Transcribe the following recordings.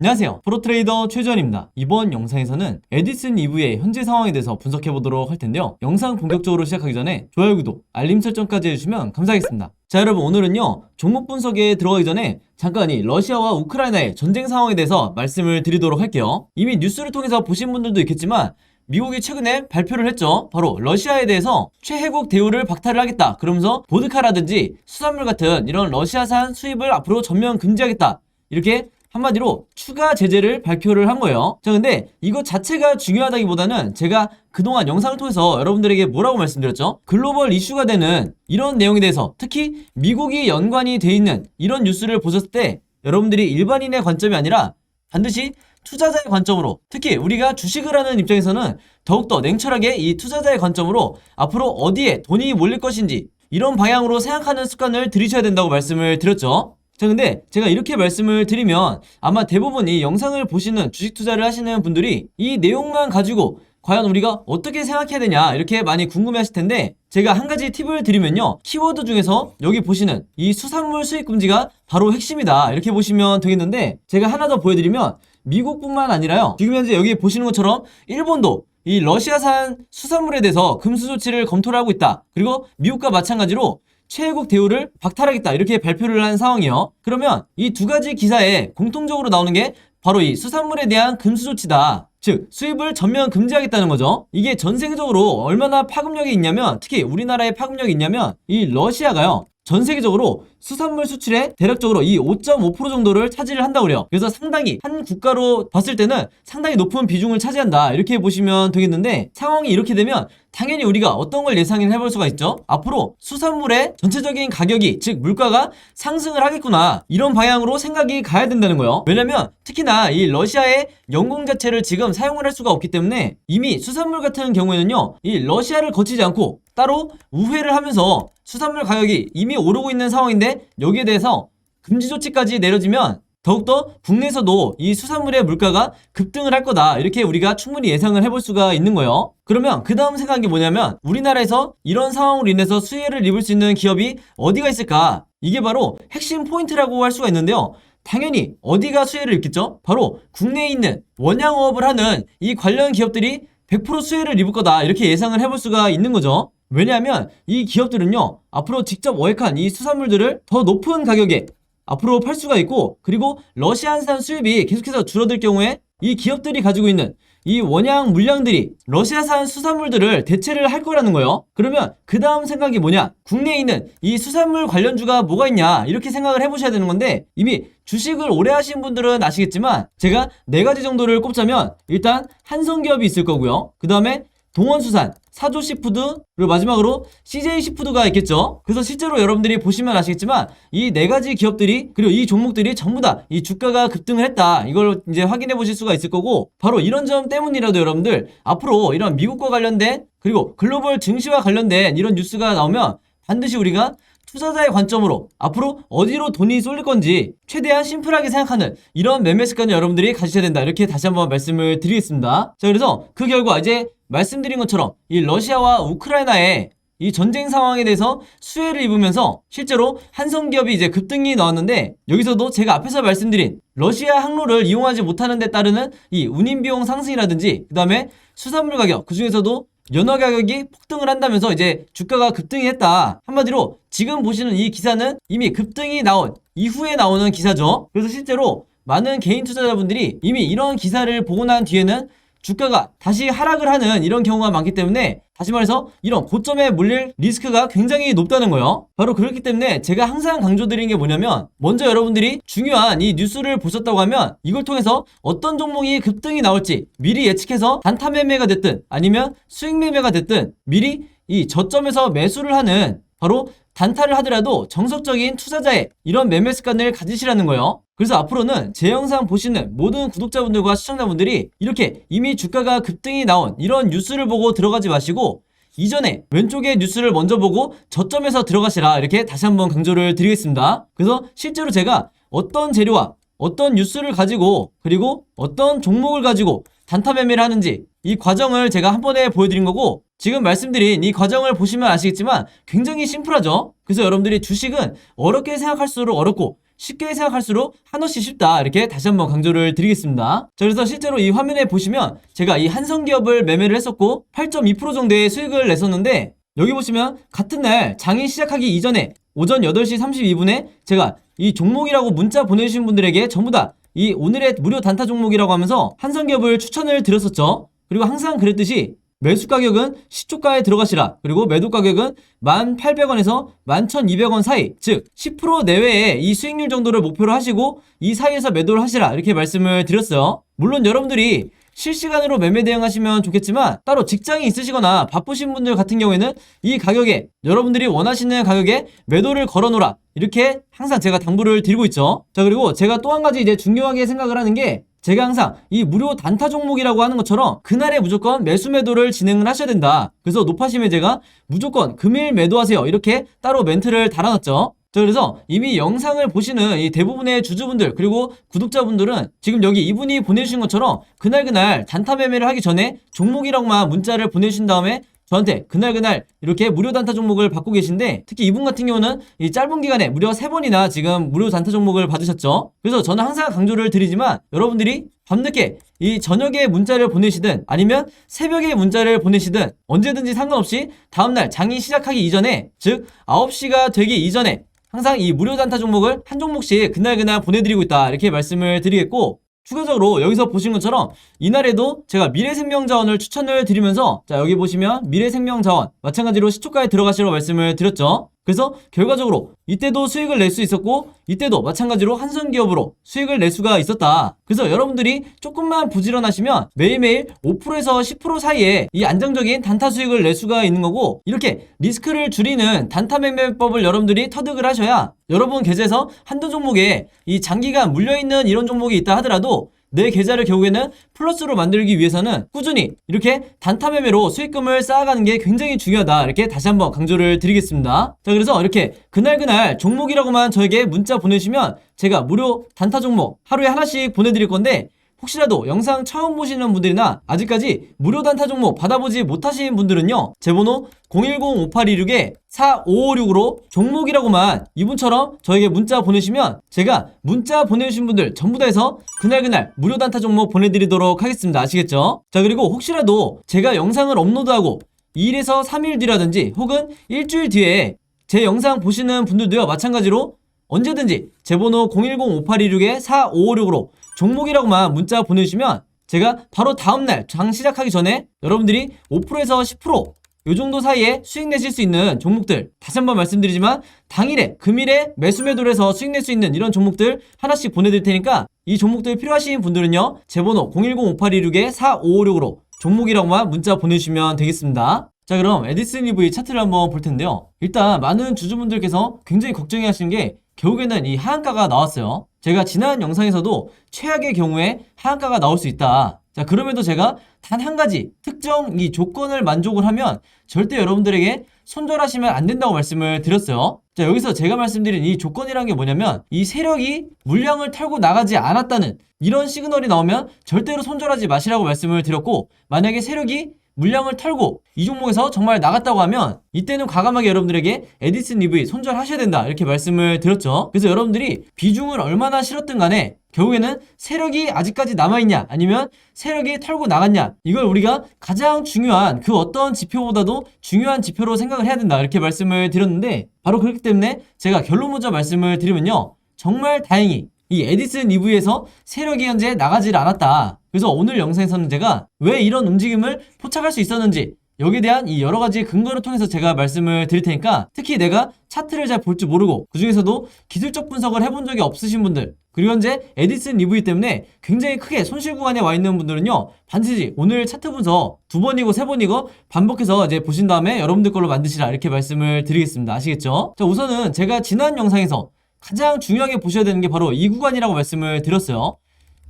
안녕하세요, 프로트레이더 최지원입니다. 이번 영상에서는 에디슨 EV의 현재 상황에 대해서 분석해보도록 할 텐데요. 영상 본격적으로 시작하기 전에 좋아요, 구독, 알림 설정까지 해주시면 감사하겠습니다. 자, 여러분, 오늘은요 종목 분석에 들어가기 전에 잠깐 이 러시아와 우크라이나의 전쟁 상황에 대해서 말씀을 드리도록 할게요. 이미 뉴스를 통해서 보신 분들도 있겠지만 미국이 최근에 발표를 했죠. 바로 러시아에 대해서 최혜국 대우를 박탈을 하겠다, 그러면서 보드카라든지 수산물 같은 이런 러시아산 수입을 앞으로 전면 금지하겠다, 이렇게 한마디로 추가 제재를 발표를 한 거예요. 자, 근데 이것 자체가 중요하다기보다는 제가 그동안 영상을 통해서 여러분들에게 뭐라고 말씀드렸죠? 글로벌 이슈가 되는 이런 내용에 대해서, 특히 미국이 연관이 돼 있는 이런 뉴스를 보셨을 때 여러분들이 일반인의 관점이 아니라 반드시 투자자의 관점으로, 특히 우리가 주식을 하는 입장에서는 더욱더 냉철하게 이 투자자의 관점으로 앞으로 어디에 돈이 몰릴 것인지 이런 방향으로 생각하는 습관을 들이셔야 된다고 말씀을 드렸죠. 자, 근데 제가 이렇게 말씀을 드리면 아마 대부분 이 영상을 보시는 주식 투자를 하시는 분들이 이 내용만 가지고 과연 우리가 어떻게 생각해야 되냐, 이렇게 많이 궁금해 하실 텐데, 제가 한 가지 팁을 드리면요, 키워드 중에서 여기 보시는 이 수산물 수입 금지가 바로 핵심이다, 이렇게 보시면 되겠는데, 제가 하나 더 보여드리면 미국뿐만 아니라요, 지금 현재 여기 보시는 것처럼 일본도 이 러시아산 수산물에 대해서 금수 조치를 검토를 하고 있다, 그리고 미국과 마찬가지로 최혜국 대우를 박탈하겠다, 이렇게 발표를 한 상황이에요. 그러면 이 두 가지 기사에 공통적으로 나오는 게 바로 이 수산물에 대한 금수 조치다, 즉 수입을 전면 금지하겠다는 거죠. 이게 전 세계적으로 얼마나 파급력이 있냐면, 특히 우리나라에 파급력이 있냐면 이 러시아가요 전 세계적으로 수산물 수출의 대략적으로 이 5.5% 정도를 차지를 한다고 그래요. 그래서 상당히 한 국가로 봤을 때는 상당히 높은 비중을 차지한다, 이렇게 보시면 되겠는데, 상황이 이렇게 되면 당연히 우리가 어떤 걸 예상을 해볼 수가 있죠? 앞으로 수산물의 전체적인 가격이, 즉 물가가 상승을 하겠구나, 이런 방향으로 생각이 가야 된다는 거예요. 왜냐면 특히나 이 러시아의 영공 자체를 지금 사용을 할 수가 없기 때문에 이미 수산물 같은 경우에는요 이 러시아를 거치지 않고 따로 우회를 하면서 수산물 가격이 이미 오르고 있는 상황인데, 여기에 대해서 금지 조치까지 내려지면 더욱더 국내에서도 이 수산물의 물가가 급등을 할 거다, 이렇게 우리가 충분히 예상을 해볼 수가 있는 거예요. 그러면 그 다음 생각이 뭐냐면, 우리나라에서 이런 상황으로 인해서 수혜를 입을 수 있는 기업이 어디가 있을까? 이게 바로 핵심 포인트라고 할 수가 있는데요, 당연히 어디가 수혜를 입겠죠? 바로 국내에 있는 원양어업을 하는 이 관련 기업들이 100% 수혜를 입을 거다, 이렇게 예상을 해볼 수가 있는 거죠. 왜냐하면 이 기업들은요 앞으로 직접 어획한 이 수산물들을 더 높은 가격에 앞으로 팔 수가 있고, 그리고 러시아산 수입이 계속해서 줄어들 경우에 이 기업들이 가지고 있는 이 원양 물량들이 러시아산 수산물들을 대체를 할 거라는 거예요. 그러면 그 다음 생각이 뭐냐, 국내에 있는 이 수산물 관련주가 뭐가 있냐, 이렇게 생각을 해보셔야 되는 건데, 이미 주식을 오래 하신 분들은 아시겠지만 제가 4가지 정도를 꼽자면, 일단 한성기업이 있을 거고요, 그 다음에 동원수산, 사조시푸드, 그리고 마지막으로 CJ시푸드가 있겠죠. 그래서 실제로 여러분들이 보시면 아시겠지만 이 4가지 기업들이, 그리고 이 종목들이 전부 다 이 주가가 급등을 했다, 이걸 이제 확인해 보실 수가 있을 거고, 바로 이런 점 때문이라도 여러분들 앞으로 이런 미국과 관련된, 그리고 글로벌 증시와 관련된 이런 뉴스가 나오면 반드시 우리가 투자자의 관점으로 앞으로 어디로 돈이 쏠릴 건지 최대한 심플하게 생각하는 이런 매매 습관을 여러분들이 가지셔야 된다, 이렇게 다시 한번 말씀을 드리겠습니다. 자, 그래서 그 결과 이제 말씀드린 것처럼 이 러시아와 우크라이나의 이 전쟁 상황에 대해서 수혜를 입으면서 실제로 한성기업이 이제 급등이 나왔는데, 여기서도 제가 앞에서 말씀드린 러시아 항로를 이용하지 못하는 데 따르는 이 운임비용 상승이라든지, 그 다음에 수산물 가격, 그 중에서도 연어 가격이 폭등을 한다면서 이제 주가가 급등이 했다. 한마디로 지금 보시는 이 기사는 이미 급등이 나온 이후에 나오는 기사죠. 그래서 실제로 많은 개인 투자자분들이 이미 이런 기사를 보고 난 뒤에는 주가가 다시 하락을 하는 이런 경우가 많기 때문에, 다시 말해서 이런 고점에 물릴 리스크가 굉장히 높다는 거예요. 바로 그렇기 때문에 제가 항상 강조드리는 게 뭐냐면, 먼저 여러분들이 중요한 이 뉴스를 보셨다고 하면 이걸 통해서 어떤 종목이 급등이 나올지 미리 예측해서 단타 매매가 됐든 아니면 수익 매매가 됐든 미리 이 저점에서 매수를 하는, 바로 단타를 하더라도 정석적인 투자자의 이런 매매 습관을 가지시라는 거예요. 그래서 앞으로는 제 영상 보시는 모든 구독자분들과 시청자분들이 이렇게 이미 주가가 급등이 나온 이런 뉴스를 보고 들어가지 마시고, 이전에 왼쪽에 뉴스를 먼저 보고 저점에서 들어가시라, 이렇게 다시 한번 강조를 드리겠습니다. 그래서 실제로 제가 어떤 재료와 어떤 뉴스를 가지고, 그리고 어떤 종목을 가지고 단타 매매를 하는지 이 과정을 제가 한 번에 보여드린 거고, 지금 말씀드린 이 과정을 보시면 아시겠지만 굉장히 심플하죠. 그래서 여러분들이 주식은 어렵게 생각할수록 어렵고 쉽게 생각할수록 한없이 쉽다, 이렇게 다시 한번 강조를 드리겠습니다. 자, 그래서 실제로 이 화면에 보시면 제가 이 한성기업을 매매를 했었고 8.2% 정도의 수익을 냈었는데, 여기 보시면 같은 날 장이 시작하기 이전에 오전 8시 32분에 제가 이 종목이라고 문자 보내주신 분들에게 전부 다 이 오늘의 무료 단타 종목이라고 하면서 한성기업을 추천을 드렸었죠. 그리고 항상 그랬듯이 매수 가격은 시초가에 들어가시라, 그리고 매도 가격은 1,800원에서 11,200원 사이, 즉 10% 내외의 이 수익률 정도를 목표로 하시고 이 사이에서 매도를 하시라, 이렇게 말씀을 드렸어요. 물론 여러분들이 실시간으로 매매 대응하시면 좋겠지만 따로 직장이 있으시거나 바쁘신 분들 같은 경우에는 이 가격에, 여러분들이 원하시는 가격에 매도를 걸어놓으라, 이렇게 항상 제가 당부를 드리고 있죠. 자, 그리고 제가 또 한 가지 이제 중요하게 생각을 하는 게, 제가 항상 이 무료 단타 종목이라고 하는 것처럼 그날에 무조건 매수 매도를 진행을 하셔야 된다. 그래서 높아시면 제가 무조건 금일 매도하세요, 이렇게 따로 멘트를 달아놨죠. 자, 그래서 이미 영상을 보시는 이 대부분의 주주분들 그리고 구독자분들은 지금 여기 이분이 보내주신 것처럼 그날 단타 매매를 하기 전에 종목이라고만 문자를 보내주신 다음에 저한테 그날 이렇게 무료 단타 종목을 받고 계신데, 특히 이분 같은 경우는 이 짧은 기간에 무려 3번이나 지금 무료 단타 종목을 받으셨죠. 그래서 저는 항상 강조를 드리지만, 여러분들이 밤늦게 이 저녁에 문자를 보내시든 아니면 새벽에 문자를 보내시든 언제든지 상관없이 다음날 장이 시작하기 이전에, 즉 9시가 되기 이전에 항상 이 무료 단타 종목을 한 종목씩 그날 보내드리고 있다, 이렇게 말씀을 드리겠고, 추가적으로 여기서 보신 것처럼 이날에도 제가 미래생명자원을 추천을 드리면서, 자, 여기 보시면 미래생명자원 마찬가지로 시초가에 들어가시라고 말씀을 드렸죠. 그래서 결과적으로 이때도 수익을 낼 수 있었고 이때도 마찬가지로 한성기업으로 수익을 낼 수가 있었다. 그래서 여러분들이 조금만 부지런하시면 매일매일 5%에서 10% 사이에 이 안정적인 단타 수익을 낼 수가 있는 거고, 이렇게 리스크를 줄이는 단타 매매법을 여러분들이 터득을 하셔야 여러분 계좌에서 한두 종목에 이 장기간 물려있는 이런 종목이 있다 하더라도 내 계좌를 결국에는 플러스로 만들기 위해서는 꾸준히 이렇게 단타 매매로 수익금을 쌓아가는 게 굉장히 중요하다, 이렇게 다시 한번 강조를 드리겠습니다. 자, 그래서 이렇게 그날 종목이라고만 저에게 문자 보내주시면 제가 무료 단타 종목 하루에 하나씩 보내드릴 건데, 혹시라도 영상 처음 보시는 분들이나 아직까지 무료 단타 종목 받아보지 못하신 분들은요, 제 번호 010-5826-4556으로 종목이라고만 이분처럼 저에게 문자 보내시면 제가 문자 보내주신 분들 전부 다 해서 그날 무료 단타 종목 보내드리도록 하겠습니다. 아시겠죠? 자, 그리고 혹시라도 제가 영상을 업로드하고 2일에서 3일 뒤라든지 혹은 일주일 뒤에 제 영상 보시는 분들도요, 마찬가지로 언제든지 제 번호 010-5826-4556으로 종목이라고만 문자 보내주시면 제가 바로 다음날 장 시작하기 전에 여러분들이 5%에서 10% 요 정도 사이에 수익 내실 수 있는 종목들, 다시 한번 말씀드리지만 당일에 금일에 매수 매도를 해서 수익 낼 수 있는 이런 종목들 하나씩 보내드릴 테니까 이 종목들 필요하신 분들은요, 제 번호 010-5826-4556으로 종목이라고만 문자 보내주시면 되겠습니다. 자, 그럼 에디슨 EV 차트를 한번 볼 텐데요. 일단 많은 주주분들께서 굉장히 걱정해 하시는 게 결국에는 이 하한가가 나왔어요. 제가 지난 영상에서도 최악의 경우에 하한가가 나올 수 있다. 자, 그럼에도 제가 단 한 가지 특정 이 조건을 만족을 하면 절대 여러분들에게 손절하시면 안 된다고 말씀을 드렸어요. 자, 여기서 제가 말씀드린 이 조건이란 게 뭐냐면, 이 세력이 물량을 털고 나가지 않았다는 이런 시그널이 나오면 절대로 손절하지 마시라고 말씀을 드렸고, 만약에 세력이 물량을 털고 이 종목에서 정말 나갔다고 하면 이때는 과감하게 여러분들에게 에디슨 EV 손절하셔야 된다, 이렇게 말씀을 드렸죠. 그래서 여러분들이 비중을 얼마나 실었든 간에 결국에는 세력이 아직까지 남아있냐 아니면 세력이 털고 나갔냐, 이걸 우리가 가장 중요한 그 어떤 지표보다도 중요한 지표로 생각을 해야 된다, 이렇게 말씀을 드렸는데, 바로 그렇기 때문에 제가 결론 먼저 말씀을 드리면요, 정말 다행히 이 에디슨 EV에서 세력이 현재 나가질 않았다. 그래서 오늘 영상에서는 제가 왜 이런 움직임을 포착할 수 있었는지 여기에 대한 이 여러 가지 근거를 통해서 제가 말씀을 드릴 테니까, 특히 내가 차트를 잘 볼 줄 모르고 그 중에서도 기술적 분석을 해본 적이 없으신 분들, 그리고 현재 에디슨 EV 때문에 굉장히 크게 손실 구간에 와 있는 분들은요, 반드시 오늘 차트 분석 2번이고 3번이고 반복해서 이제 보신 다음에 여러분들 걸로 만드시라, 이렇게 말씀을 드리겠습니다. 아시겠죠? 자, 우선은 제가 지난 영상에서 가장 중요하게 보셔야 되는 게 바로 이 구간이라고 말씀을 드렸어요.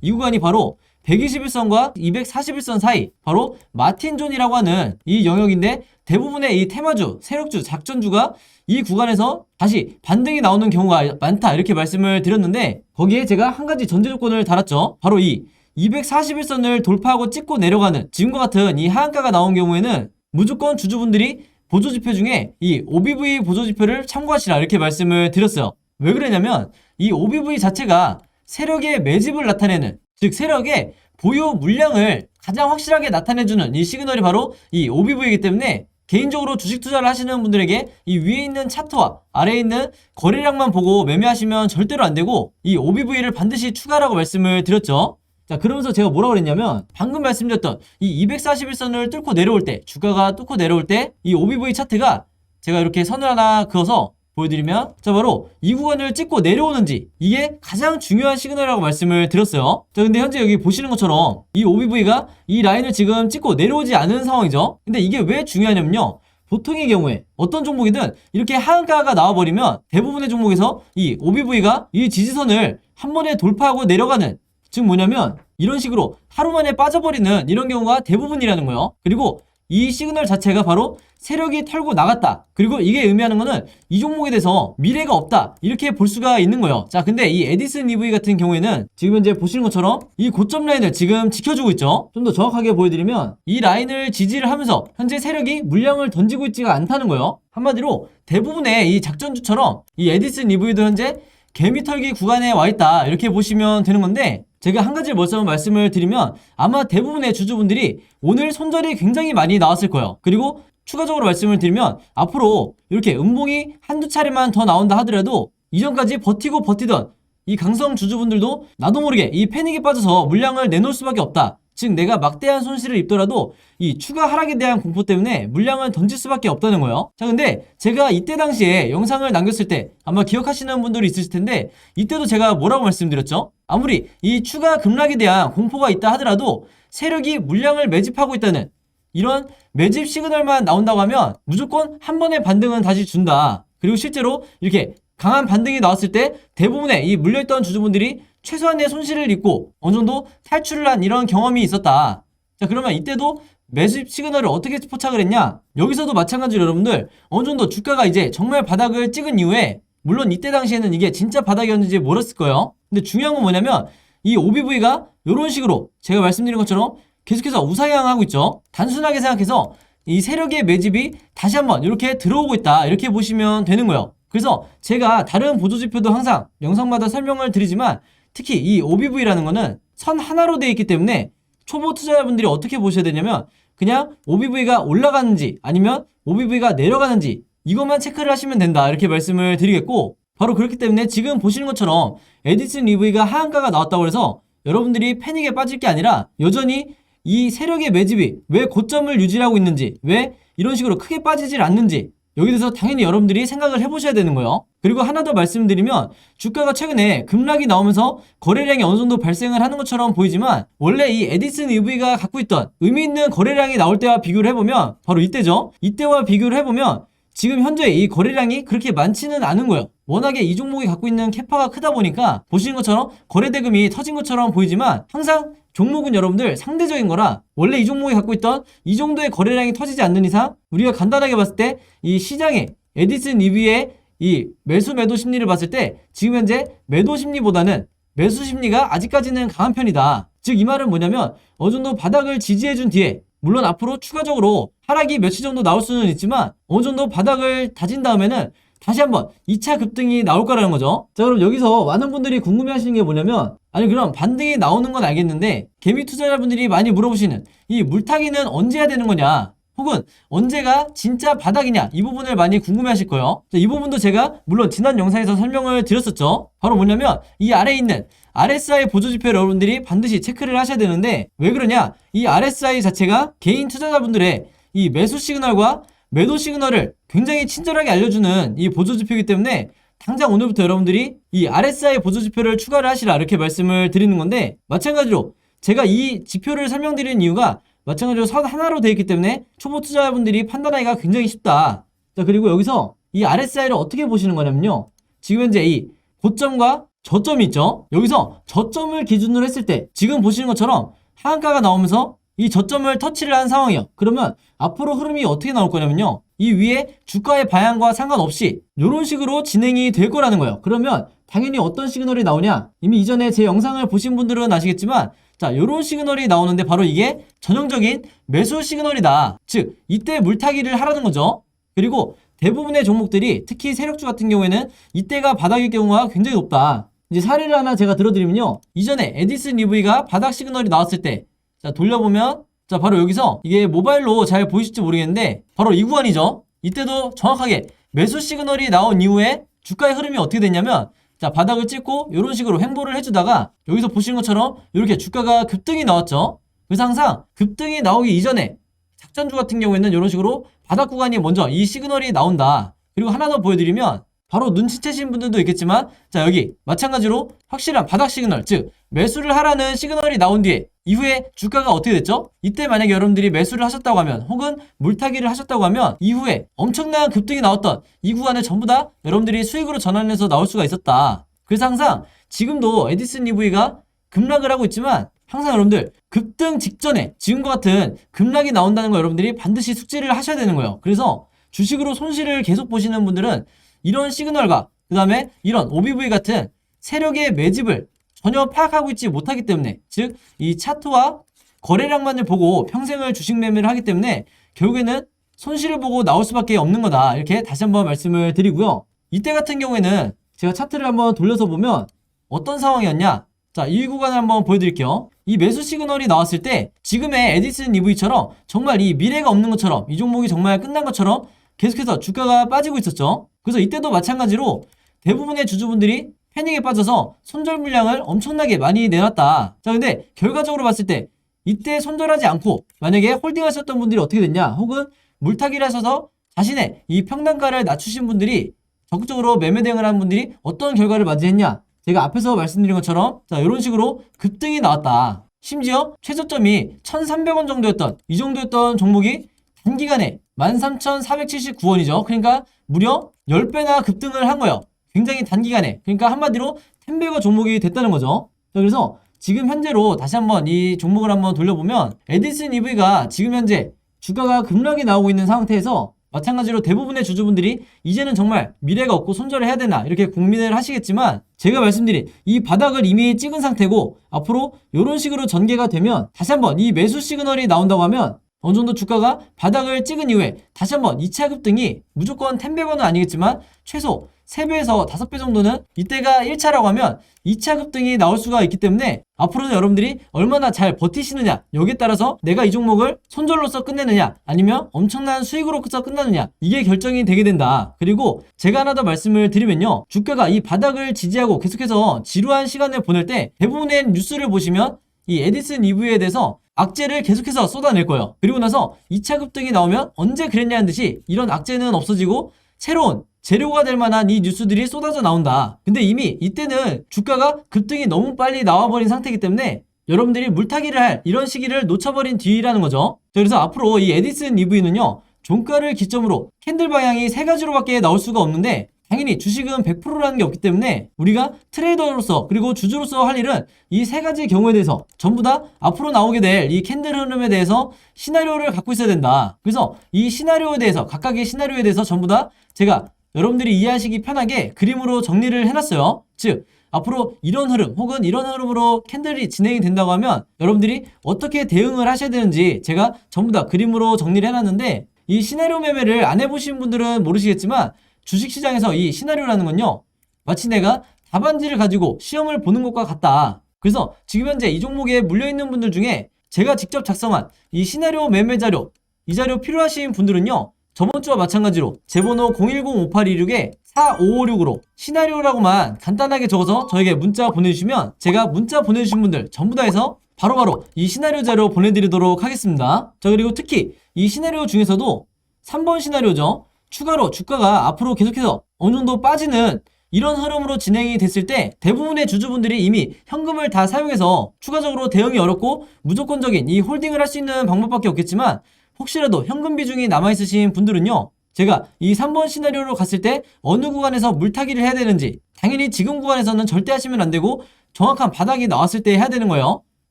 이 구간이 바로 121선과 241선 사이, 바로 마틴존이라고 하는 이 영역인데, 대부분의 이 테마주, 세력주, 작전주가 이 구간에서 다시 반등이 나오는 경우가 많다, 이렇게 말씀을 드렸는데, 거기에 제가 한 가지 전제 조건을 달았죠. 바로 이 241선을 돌파하고 찍고 내려가는 지금과 같은 이 하한가가 나온 경우에는 무조건 주주분들이 보조지표 중에 이 OBV 보조지표를 참고하시라, 이렇게 말씀을 드렸어요. 왜 그러냐면 이 OBV 자체가 세력의 매집을 나타내는, 즉 세력의 보유 물량을 가장 확실하게 나타내주는 이 시그널이 바로 이 OBV이기 때문에 개인적으로 주식 투자를 하시는 분들에게 이 위에 있는 차트와 아래에 있는 거래량만 보고 매매하시면 절대로 안 되고 이 OBV를 반드시 추가라고 말씀을 드렸죠. 자, 그러면서 제가 뭐라고 그랬냐면 방금 말씀드렸던 이 241선을 뚫고 내려올 때, 주가가 뚫고 내려올 때 이 OBV 차트가 제가 이렇게 선을 하나 그어서 보여드리면, 자, 바로 이 구간을 찍고 내려오는지, 이게 가장 중요한 시그널이라고 말씀을 드렸어요. 자, 근데 현재 여기 보시는 것처럼 이 OBV가 이 라인을 지금 찍고 내려오지 않은 상황이죠. 근데 이게 왜 중요하냐면요, 보통의 경우에 어떤 종목이든 이렇게 하한가가 나와버리면 대부분의 종목에서 이 OBV가 이 지지선을 한 번에 돌파하고 내려가는, 즉 뭐냐면 이런 식으로 하루 만에 빠져버리는 이런 경우가 대부분이라는 거예요. 그리고 이 시그널 자체가 바로 세력이 털고 나갔다, 그리고 이게 의미하는 거는 이 종목에 대해서 미래가 없다, 이렇게 볼 수가 있는 거예요. 자, 근데 이 에디슨 EV 같은 경우에는 지금 현재 보시는 것처럼 이 고점 라인을 지금 지켜주고 있죠. 좀 더 정확하게 보여드리면 이 라인을 지지를 하면서 현재 세력이 물량을 던지고 있지가 않다는 거예요. 한마디로 대부분의 이 작전주처럼 이 에디슨 EV도 현재 개미털기 구간에 와 있다, 이렇게 보시면 되는 건데, 제가 한 가지 먼저 말씀을 드리면 아마 대부분의 주주분들이 오늘 손절이 굉장히 많이 나왔을 거예요. 그리고 추가적으로 말씀을 드리면 앞으로 이렇게 음봉이 한두 차례만 더 나온다 하더라도 이전까지 버티고 버티던 이 강성 주주분들도 나도 모르게 이 패닉에 빠져서 물량을 내놓을 수밖에 없다. 즉 내가 막대한 손실을 입더라도 이 추가 하락에 대한 공포 때문에 물량을 던질 수밖에 없다는 거예요. 자, 근데 제가 이때 당시에 영상을 남겼을 때 아마 기억하시는 분들이 있으실 텐데, 이때도 제가 뭐라고 말씀드렸죠? 아무리 이 추가 급락에 대한 공포가 있다 하더라도 세력이 물량을 매집하고 있다는 이런 매집 시그널만 나온다고 하면 무조건 한 번의 반등은 다시 준다. 그리고 실제로 이렇게 강한 반등이 나왔을 때 대부분의 이 물려있던 주주분들이 최소한의 손실을 입고 어느 정도 탈출을 한 이런 경험이 있었다. 자, 그러면 이때도 매집 시그널을 어떻게 포착을 했냐? 여기서도 마찬가지로 여러분들 어느 정도 주가가 이제 정말 바닥을 찍은 이후에, 물론 이때 당시에는 이게 진짜 바닥이었는지 모르겠을 거예요. 근데 중요한 건 뭐냐면 이 OBV가 이런 식으로 제가 말씀드린 것처럼 계속해서 우상향하고 있죠. 단순하게 생각해서 이 세력의 매집이 다시 한번 이렇게 들어오고 있다, 이렇게 보시면 되는 거예요. 그래서 제가 다른 보조지표도 항상 영상마다 설명을 드리지만 특히 이 OBV라는 거는 선 하나로 되어 있기 때문에 초보 투자자분들이 어떻게 보셔야 되냐면 그냥 OBV가 올라가는지 아니면 OBV가 내려가는지 이것만 체크를 하시면 된다, 이렇게 말씀을 드리겠고, 바로 그렇기 때문에 지금 보시는 것처럼 에디슨 EV가 하한가가 나왔다고 해서 여러분들이 패닉에 빠질 게 아니라 여전히 이 세력의 매집이 왜 고점을 유지하고 있는지, 왜 이런 식으로 크게 빠지질 않는지 여기 대해서 당연히 여러분들이 생각을 해보셔야 되는 거예요. 그리고 하나 더 말씀드리면 주가가 최근에 급락이 나오면서 거래량이 어느 정도 발생을 하는 것처럼 보이지만 원래 이 에디슨 EV가 갖고 있던 의미 있는 거래량이 나올 때와 비교를 해보면 바로 이때죠. 이때와 비교를 해보면 지금 현재 이 거래량이 그렇게 많지는 않은 거예요. 워낙에 이 종목이 갖고 있는 캐파가 크다 보니까 보시는 것처럼 거래대금이 터진 것처럼 보이지만 항상 종목은 여러분들 상대적인 거라 원래 이 종목이 갖고 있던 이 정도의 거래량이 터지지 않는 이상 우리가 간단하게 봤을 때 이 시장의 에디슨 EV의 이 매수 매도 심리를 봤을 때 지금 현재 매도 심리보다는 매수 심리가 아직까지는 강한 편이다. 즉 이 말은 뭐냐면 어느 정도 바닥을 지지해준 뒤에 물론 앞으로 추가적으로 하락이 며칠 정도 나올 수는 있지만 어느 정도 바닥을 다진 다음에는 다시 한번 2차 급등이 나올 거라는 거죠. 자, 그럼 여기서 많은 분들이 궁금해 하시는 게 뭐냐면 아니 그럼 반등이 나오는 건 알겠는데 개미 투자자분들이 많이 물어보시는 이 물타기는 언제 해야 되는 거냐, 혹은 언제가 진짜 바닥이냐, 이 부분을 많이 궁금해 하실 거예요. 자, 이 부분도 제가 물론 지난 영상에서 설명을 드렸었죠. 바로 뭐냐면 이 아래에 있는 RSI 보조지표를 여러분들이 반드시 체크를 하셔야 되는데 왜 그러냐, 이 RSI 자체가 개인 투자자분들의 이 매수 시그널과 매도 시그널을 굉장히 친절하게 알려주는 이 보조지표이기 때문에 당장 오늘부터 여러분들이 이 RSI 보조지표를 추가를 하시라, 이렇게 말씀을 드리는 건데, 마찬가지로 제가 이 지표를 설명드리는 이유가 마찬가지로 선 하나로 되어 있기 때문에 초보 투자자분들이 판단하기가 굉장히 쉽다. 자, 그리고 여기서 이 RSI를 어떻게 보시는 거냐면요, 지금 현재 이 고점과 저점이 있죠. 여기서 저점을 기준으로 했을 때 지금 보시는 것처럼 하한가가 나오면서 이 저점을 터치를 한 상황이에요. 그러면 앞으로 흐름이 어떻게 나올 거냐면요, 이 위에 주가의 방향과 상관없이 이런 식으로 진행이 될 거라는 거예요. 그러면 당연히 어떤 시그널이 나오냐, 이미 이전에 제 영상을 보신 분들은 아시겠지만 자, 이런 시그널이 나오는데 바로 이게 전형적인 매수 시그널이다. 즉 이때 물타기를 하라는 거죠. 그리고 대부분의 종목들이 특히 세력주 같은 경우에는 이때가 바닥일 경우가 굉장히 높다. 이제 사례를 하나 제가 들어드리면요. 이전에 에디슨 EV가 바닥 시그널이 나왔을 때, 자, 돌려보면, 자, 바로 여기서 이게 모바일로 잘 보이실지 모르겠는데, 바로 이 구간이죠. 이때도 정확하게 매수 시그널이 나온 이후에 주가의 흐름이 어떻게 됐냐면, 자, 바닥을 찍고 이런 식으로 횡보를 해주다가 여기서 보시는 것처럼 이렇게 주가가 급등이 나왔죠. 그래서 항상 급등이 나오기 이전에 작전주 같은 경우에는 이런 식으로 바닥 구간이 먼저 이 시그널이 나온다. 그리고 하나 더 보여드리면 바로 눈치채신 분들도 있겠지만, 자, 여기 마찬가지로 확실한 바닥 시그널, 즉 매수를 하라는 시그널이 나온 뒤에 이후에 주가가 어떻게 됐죠? 이때 만약에 여러분들이 매수를 하셨다고 하면, 혹은 물타기를 하셨다고 하면 이후에 엄청난 급등이 나왔던 이 구간을 전부 다 여러분들이 수익으로 전환해서 나올 수가 있었다. 그래서 항상 지금도 에디슨 EV가 급락을 하고 있지만 항상 여러분들 급등 직전에 지금과 같은 급락이 나온다는 거 여러분들이 반드시 숙지를 하셔야 되는 거예요. 그래서 주식으로 손실을 계속 보시는 분들은 이런 시그널과 그 다음에 이런 OBV 같은 세력의 매집을 전혀 파악하고 있지 못하기 때문에, 즉 이 차트와 거래량만을 보고 평생을 주식 매매를 하기 때문에 결국에는 손실을 보고 나올 수밖에 없는 거다. 이렇게 다시 한번 말씀을 드리고요. 이때 같은 경우에는 제가 차트를 한번 돌려서 보면 어떤 상황이었냐, 자, 이 구간을 한번 보여드릴게요. 이 매수 시그널이 나왔을 때 지금의 에디슨 EV처럼 정말 이 미래가 없는 것처럼, 이 종목이 정말 끝난 것처럼 계속해서 주가가 빠지고 있었죠. 그래서 이때도 마찬가지로 대부분의 주주분들이 패닉에 빠져서 손절 물량을 엄청나게 많이 내놨다. 자, 근데 결과적으로 봤을 때 이때 손절하지 않고 만약에 홀딩하셨던 분들이 어떻게 됐냐, 혹은 물타기를 하셔서 자신의 이 평단가를 낮추신 분들이 적극적으로 매매 대응을 한 분들이 어떤 결과를 맞이했냐, 제가 앞에서 말씀드린 것처럼 자, 이런 식으로 급등이 나왔다. 심지어 최저점이 1,300원 정도였던 이 정도였던 종목이 단기간에 13,479원이죠. 그러니까 무려 10배나 급등을 한 거예요. 굉장히 단기간에. 그러니까 한마디로 텐베거 종목이 됐다는 거죠. 자, 그래서 지금 현재로 다시 한번 이 종목을 한번 돌려보면 에디슨 EV가 지금 현재 주가가 급락이 나오고 있는 상태에서 마찬가지로 대부분의 주주분들이 이제는 정말 미래가 없고 손절을 해야 되나 이렇게 고민을 하시겠지만, 제가 말씀드린 이 바닥을 이미 찍은 상태고 앞으로 이런 식으로 전개가 되면 다시 한번 이 매수 시그널이 나온다고 하면 어느 정도 주가가 바닥을 찍은 이후에 다시 한번 2차 급등이 무조건 10배는 아니겠지만 최소 3배에서 5배 정도는, 이때가 1차라고 하면 2차 급등이 나올 수가 있기 때문에 앞으로는 여러분들이 얼마나 잘 버티시느냐, 여기에 따라서 내가 이 종목을 손절로서 끝내느냐 아니면 엄청난 수익으로서 끝나느냐, 이게 결정이 되게 된다. 그리고 제가 하나 더 말씀을 드리면요, 주가가 이 바닥을 지지하고 계속해서 지루한 시간을 보낼 때 대부분의 뉴스를 보시면 이 에디슨 EV에 대해서 악재를 계속해서 쏟아낼 거예요. 그리고 나서 2차 급등이 나오면 언제 그랬냐는 듯이 이런 악재는 없어지고 새로운 재료가 될 만한 이 뉴스들이 쏟아져 나온다. 근데 이미 이때는 주가가 급등이 너무 빨리 나와버린 상태이기 때문에 여러분들이 물타기를 할 이런 시기를 놓쳐버린 뒤라는 거죠. 그래서 앞으로 이 에디슨 EV는요, 종가를 기점으로 캔들 방향이 3가지로밖에 나올 수가 없는데, 당연히 주식은 100%라는 게 없기 때문에 우리가 트레이더로서 그리고 주주로서 할 일은 이 3가지 경우에 대해서 전부 다 앞으로 나오게 될 이 캔들 흐름에 대해서 시나리오를 갖고 있어야 된다. 그래서 이 시나리오에 대해서, 각각의 시나리오에 대해서 전부 다 제가 여러분들이 이해하시기 편하게 그림으로 정리를 해놨어요. 즉 앞으로 이런 흐름 혹은 이런 흐름으로 캔들이 진행이 된다고 하면 여러분들이 어떻게 대응을 하셔야 되는지 제가 전부 다 그림으로 정리를 해놨는데, 이 시나리오 매매를 안 해보신 분들은 모르시겠지만 주식시장에서 이 시나리오라는 건요, 마치 내가 답안지를 가지고 시험을 보는 것과 같다. 그래서 지금 현재 이 종목에 물려있는 분들 중에 제가 직접 작성한 이 시나리오 매매 자료, 이 자료 필요하신 분들은요, 저번 주와 마찬가지로 제 번호 010-5826-4556으로 시나리오라고만 간단하게 적어서 저에게 문자 보내주시면 제가 문자 보내주신 분들 전부 다 해서 바로바로 이 시나리오 자료 보내드리도록 하겠습니다. 자, 그리고 특히 이 시나리오 중에서도 3번 시나리오죠. 추가로 주가가 앞으로 계속해서 어느 정도 빠지는 이런 흐름으로 진행이 됐을 때 대부분의 주주분들이 이미 현금을 다 사용해서 추가적으로 대응이 어렵고 무조건적인 이 홀딩을 할 수 있는 방법밖에 없겠지만, 혹시라도 현금 비중이 남아있으신 분들은요, 제가 이 3번 시나리오로 갔을 때 어느 구간에서 물타기를 해야 되는지, 당연히 지금 구간에서는 절대 하시면 안 되고 정확한 바닥이 나왔을 때 해야 되는 거예요.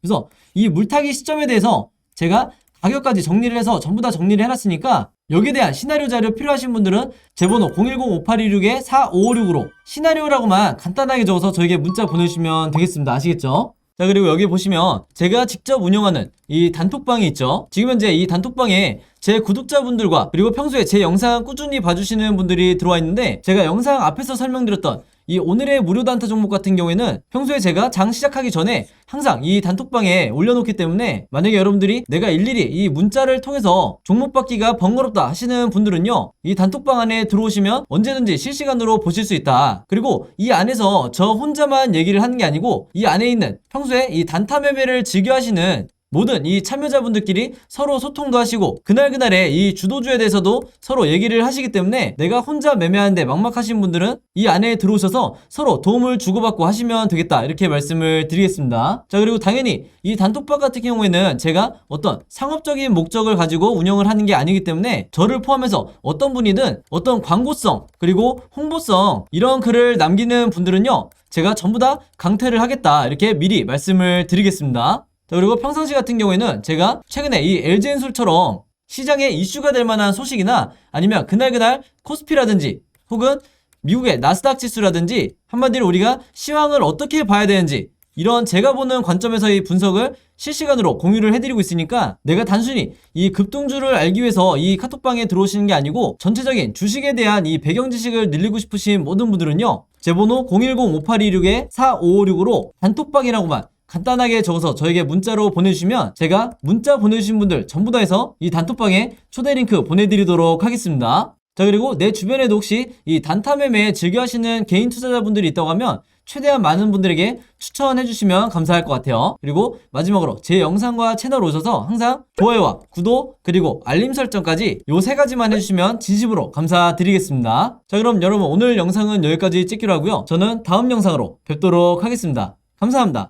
그래서 이 물타기 시점에 대해서 제가 가격까지 정리를 해서 전부 다 정리를 해놨으니까 여기에 대한 시나리오 자료 필요하신 분들은 제 번호 010-5826-4556으로 시나리오라고만 간단하게 적어서 저에게 문자 보내주시면 되겠습니다. 아시겠죠? 자, 그리고 여기 보시면 제가 직접 운영하는 이 단톡방이 있죠. 지금 현재 이 단톡방에 제 구독자분들과 그리고 평소에 제 영상 꾸준히 봐주시는 분들이 들어와 있는데, 제가 영상 앞에서 설명드렸던 이 오늘의 무료 단타 종목 같은 경우에는 평소에 제가 장 시작하기 전에 항상 이 단톡방에 올려놓기 때문에, 만약에 여러분들이 내가 일일이 이 문자를 통해서 종목 받기가 번거롭다 하시는 분들은요, 이 단톡방 안에 들어오시면 언제든지 실시간으로 보실 수 있다. 그리고 이 안에서 저 혼자만 얘기를 하는 게 아니고, 이 안에 있는 평소에 이 단타 매매를 즐겨 하시는 모든 이 참여자분들끼리 서로 소통도 하시고, 그날그날의 이 주도주에 대해서도 서로 얘기를 하시기 때문에, 내가 혼자 매매하는데 막막하신 분들은 이 안에 들어오셔서 서로 도움을 주고받고 하시면 되겠다, 이렇게 말씀을 드리겠습니다. 자, 그리고 당연히 이 단톡방 같은 경우에는 제가 어떤 상업적인 목적을 가지고 운영을 하는 게 아니기 때문에, 저를 포함해서 어떤 분이든 어떤 광고성 그리고 홍보성 이런 글을 남기는 분들은요, 제가 전부 다 강퇴를 하겠다, 이렇게 미리 말씀을 드리겠습니다. 자, 그리고 평상시 같은 경우에는 제가 최근에 이 LG엔솔처럼 시장에 이슈가 될 만한 소식이나 아니면 그날 코스피라든지 혹은 미국의 나스닥 지수라든지, 한마디로 우리가 시황을 어떻게 봐야 되는지 이런 제가 보는 관점에서의 분석을 실시간으로 공유를 해드리고 있으니까, 내가 단순히 이 급등주를 알기 위해서 이 카톡방에 들어오시는 게 아니고 전체적인 주식에 대한 이 배경 지식을 늘리고 싶으신 모든 분들은요, 제 번호 010-5826-4556으로 단톡방이라고만 간단하게 적어서 저에게 문자로 보내주시면, 제가 문자 보내주신 분들 전부 다 해서 이 단톡방에 초대 링크 보내드리도록 하겠습니다. 자, 그리고 내 주변에도 혹시 이 단타 매매 즐겨 하시는 개인 투자자분들이 있다고 하면 최대한 많은 분들에게 추천해 주시면 감사할 것 같아요. 그리고 마지막으로 제 영상과 채널 오셔서 항상 좋아요와 구독 그리고 알림 설정까지 요 3가지만 해주시면 진심으로 감사드리겠습니다. 자, 그럼 여러분 오늘 영상은 여기까지 찍기로 하고요. 저는 다음 영상으로 뵙도록 하겠습니다. 감사합니다.